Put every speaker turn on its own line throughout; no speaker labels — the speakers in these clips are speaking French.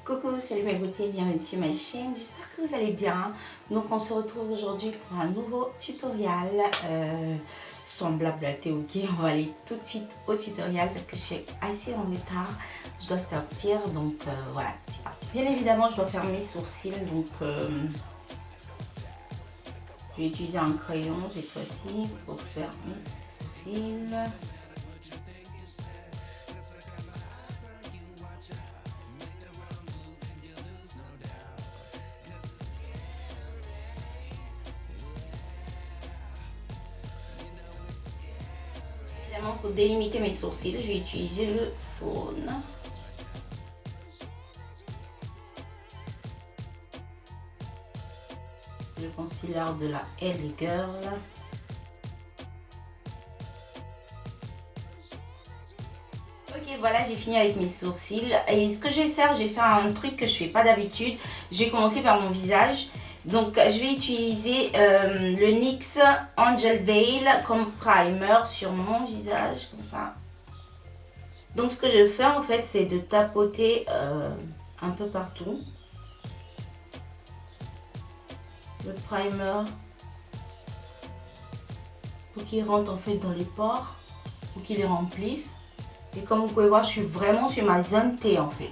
Coucou, salut mes beautés, bienvenue sur ma chaîne, j'espère que vous allez bien. Donc on se retrouve aujourd'hui pour un nouveau tutoriel semblable à Théoki. On va aller tout de suite au tutoriel parce que je suis assez en retard, je dois sortir, donc voilà, c'est parti. Bien évidemment je dois faire mes sourcils, donc je vais utiliser un crayon cette fois-ci pour faire mes sourcils. Pour délimiter mes sourcils, je vais utiliser le faune. Le concealer de la LA Girl. Ok, voilà, j'ai fini avec mes sourcils. Et ce que je vais faire un truc que je fais pas d'habitude. Je vais commencer par mon visage. Donc, je vais utiliser le NYX Angel Veil comme primer sur mon visage, comme ça. Donc, ce que je fais en fait, c'est de tapoter un peu partout. Le primer pour qu'il rentre en fait dans les pores, pour qu'il les remplisse. Et comme vous pouvez voir, je suis vraiment sur ma zone T en fait.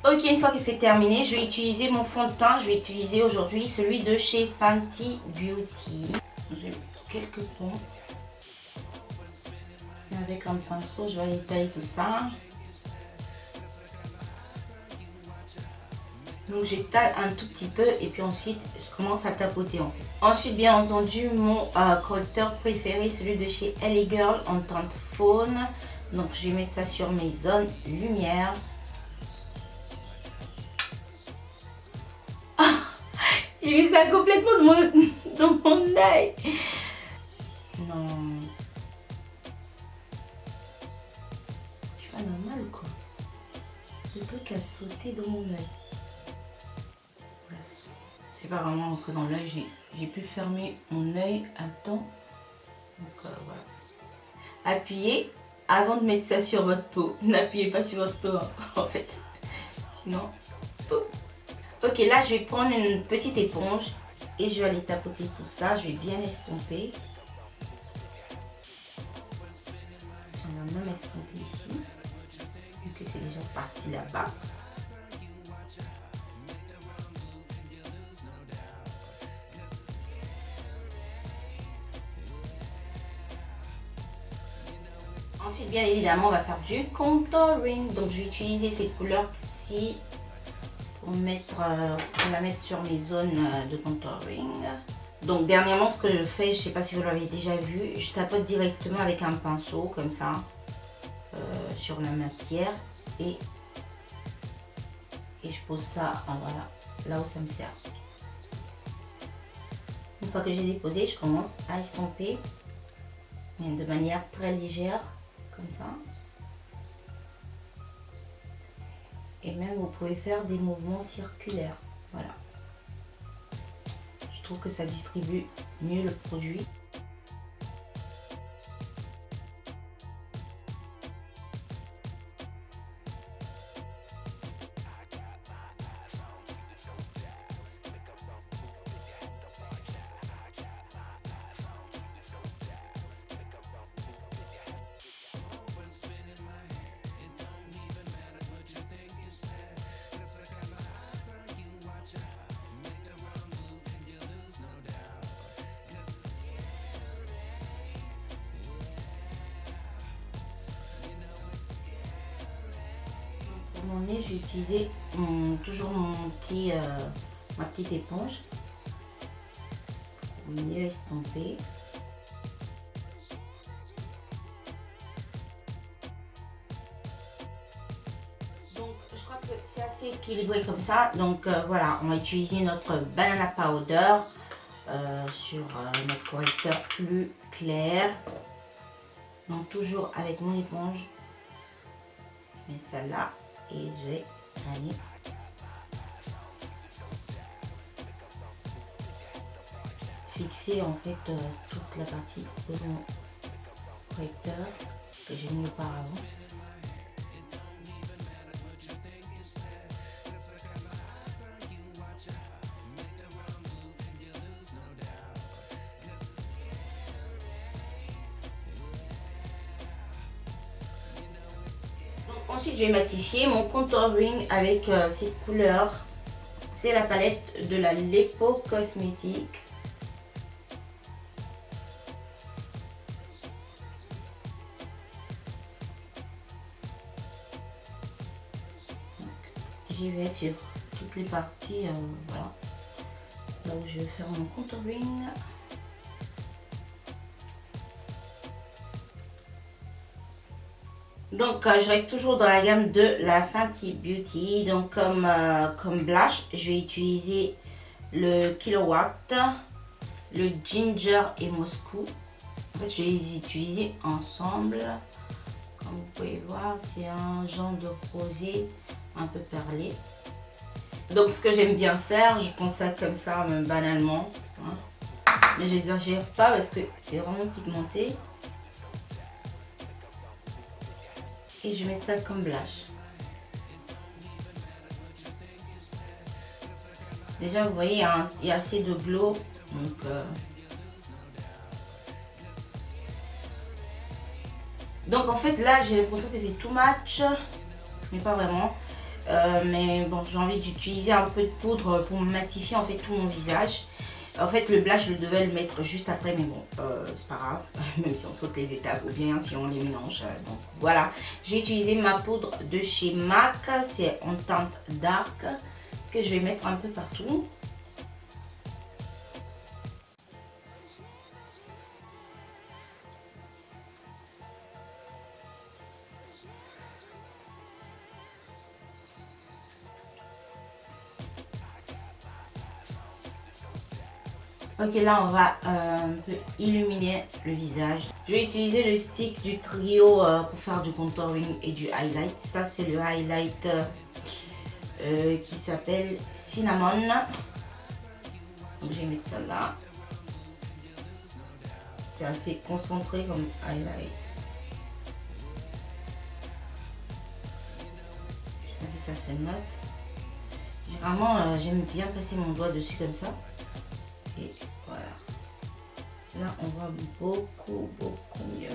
Ok, une fois que c'est terminé, je vais utiliser mon fond de teint. Je vais utiliser aujourd'hui celui de chez Fenty Beauty. J'ai quelques tons. Avec un pinceau, je vais aller tailler tout ça. Donc j'étale un tout petit peu et puis ensuite je commence à tapoter en fait. Ensuite bien entendu mon correcteur préféré, celui de chez LA Girl en teinte faune. Donc je vais mettre ça sur mes zones lumière. Ah, j'ai mis ça complètement dans mon œil. Non. Je suis pas normale quoi. Le truc a sauté dans mon œil. C'est pas vraiment rentré dans l'œil, j'ai pu fermer mon œil à temps. Donc voilà. Appuyez avant de mettre ça sur votre peau. N'appuyez pas sur votre peau en fait. Sinon, pouf. Ok, là je vais prendre une petite éponge et je vais aller tapoter tout ça. Je vais bien estomper. J'en ai même estompé ici. Vu que c'est déjà parti là-bas. Ensuite, bien évidemment, on va faire du contouring. Donc, je vais utiliser cette couleur-ci pour la mettre sur mes zones de contouring. Donc, dernièrement, ce que je fais, je ne sais pas si vous l'avez déjà vu, je tapote directement avec un pinceau, comme ça, sur la matière. Et je pose ça, voilà, là où ça me sert. Une fois que j'ai déposé, je commence à estomper de manière très légère. Comme ça. Et même vous pouvez faire des mouvements circulaires. Voilà. Je trouve que ça distribue mieux le produit. Pour mon nez, je vais utiliser toujours ma petite éponge pour mieux estomper. Donc, je crois que c'est assez équilibré comme ça. Donc, voilà, on va utiliser notre banana powder sur notre correcteur plus clair. Donc, toujours avec mon éponge. Je mets ça là. Et je vais aller fixer en fait toute la partie de mon correcteur que j'ai mis auparavant. ensuite, je vais matifier mon contouring avec cette couleur. C'est la palette de la Lepo Cosmétique. J'y vais sur toutes les parties, voilà, là où je vais faire mon contouring. Donc je reste toujours dans la gamme de la Fenty Beauty. Donc comme blush, je vais utiliser le Kilowatt, le Ginger et Moscou. En fait, je vais les utiliser ensemble. Comme vous pouvez voir, c'est un genre de rosé un peu perlé. Donc ce que j'aime bien faire, je prends ça comme ça, même banalement, hein. Mais je n'exagère pas parce que c'est vraiment pigmenté. Et je mets ça comme blush. Déjà vous voyez, il y a assez de glow. Donc en fait là j'ai l'impression que c'est too much, mais pas vraiment. Mais bon, j'ai envie d'utiliser un peu de poudre pour matifier en fait tout mon visage. En fait le blush je devais le mettre juste après, mais bon c'est pas grave, même si on saute les étapes ou bien si on les mélange. Donc voilà, je vais utiliser ma poudre de chez MAC, c'est en teinte dark, que je vais mettre un peu partout. Ok, là on va un peu illuminer le visage. Je vais utiliser le stick du trio pour faire du contouring et du highlight. Ça c'est le highlight qui s'appelle Cinnamon. Donc je vais mettre ça là. C'est assez concentré comme highlight. Ça se note. Vraiment j'aime bien passer mon doigt dessus comme ça. Et voilà. Là, on voit beaucoup mieux.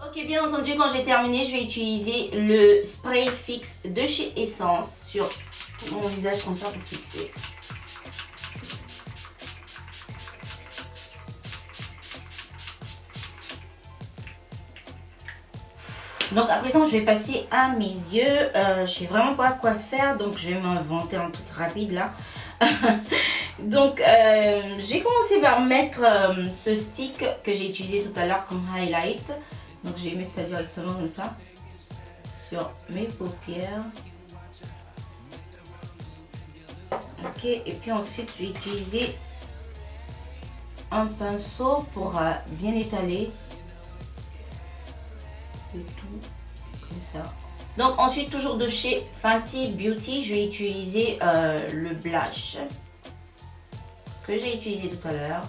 Ok, bien entendu, quand j'ai terminé, je vais utiliser le spray fixe de chez Essence sur tout mon visage comme ça pour fixer. Donc à présent, je vais passer à mes yeux. Je sais vraiment pas quoi faire, donc je vais m'inventer un truc rapide là. Donc j'ai commencé par mettre ce stick que j'ai utilisé tout à l'heure comme highlight. Donc je vais mettre ça directement comme ça sur mes paupières. Ok, et puis ensuite je vais utiliser un pinceau pour bien étaler le tout comme ça. Donc ensuite, toujours de chez Fenty Beauty, je vais utiliser le blush que j'ai utilisé tout à l'heure.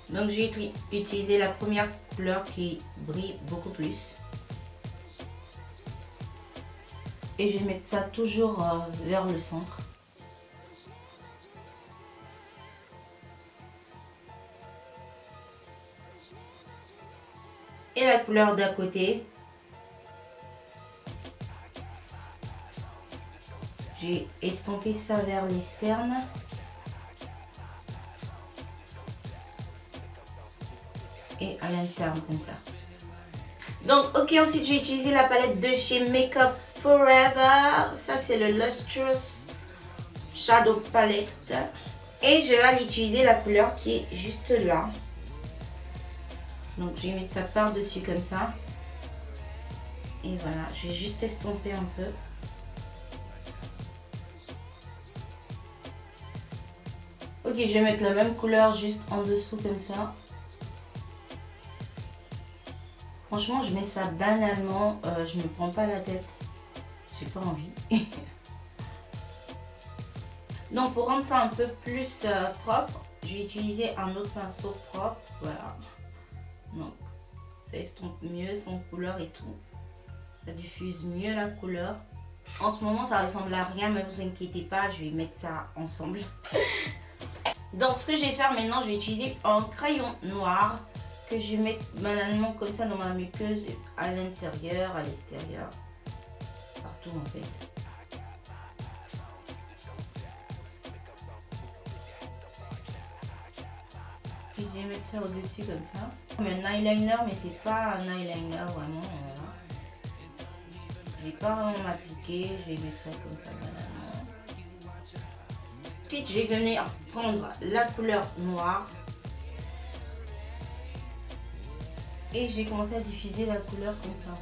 Donc je vais utiliser la première couleur qui brille beaucoup plus. Et je vais mettre ça toujours vers le centre. Et la couleur d'à côté. J'ai estompé ça vers l'externe. Et à l'interne comme ça. Donc ok, ensuite j'ai utilisé la palette de chez Makeup Forever. Ça c'est le Lustrous Shadow Palette. Et je vais utiliser la couleur qui est juste là. Donc je vais mettre ça par dessus comme ça. Et voilà, je vais juste estomper un peu. Ok, je vais mettre la même couleur juste en dessous comme ça. Franchement, je mets ça banalement, je ne me prends pas la tête. J'ai pas envie. Donc pour rendre ça un peu plus propre, Je vais utiliser un autre pinceau propre, voilà. Donc, ça estompe mieux son couleur et tout. Ça diffuse mieux la couleur. En ce moment, ça ressemble à rien, mais vous inquiétez pas, je vais mettre ça ensemble. Donc, ce que je vais faire maintenant, je vais utiliser un crayon noir que je vais mettre banalement comme ça dans ma muqueuse, à l'intérieur, à l'extérieur, partout en fait. Et je vais mettre ça au-dessus comme ça. Comme un eyeliner, mais c'est pas un eyeliner vraiment. Voilà. Je vais pas vraiment m'appliquer, je vais mettre ça comme ça banalement. Ensuite, je vais venir prendre la couleur noire. Et je vais commencer à diffuser la couleur comme ça.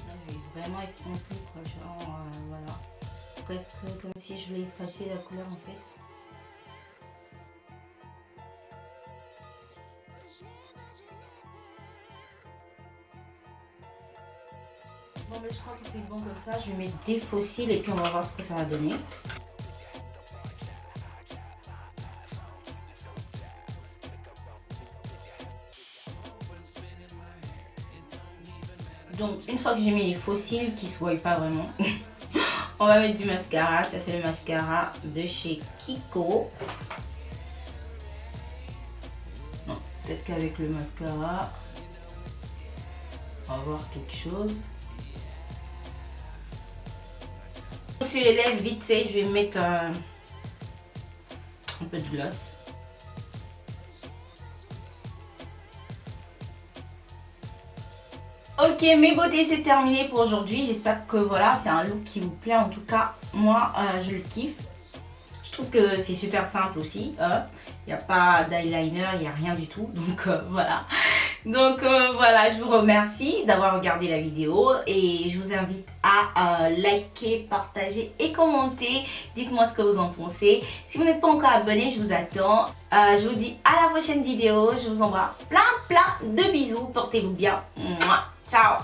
Là, je vais vraiment estomper quoi, genre voilà. Presque comme si je voulais effacer la couleur en fait. Bon mais je crois que c'est bon comme ça, je vais mettre des faux cils et puis on va voir ce que ça va donner. Donc une fois que j'ai mis les faux cils qui se voient pas vraiment, on va mettre du mascara. Ça c'est le mascara de chez Kiko. Non, peut-être qu'avec le mascara, on va voir quelque chose. Sur les lèvres, vite fait, je vais mettre un peu de gloss. Ok, mes beautés, c'est terminé pour aujourd'hui. J'espère que voilà, c'est un look qui vous plaît. En tout cas, moi, je le kiffe. Je trouve que c'est super simple aussi. Il n'y a pas d'eyeliner, il n'y a rien du tout. Donc voilà. Donc voilà, je vous remercie d'avoir regardé la vidéo et je vous invite à liker, partager et commenter. Dites-moi ce que vous en pensez. Si vous n'êtes pas encore abonné, je vous attends. Je vous dis à la prochaine vidéo. Je vous envoie plein de bisous. Portez-vous bien. Mouah. Ciao.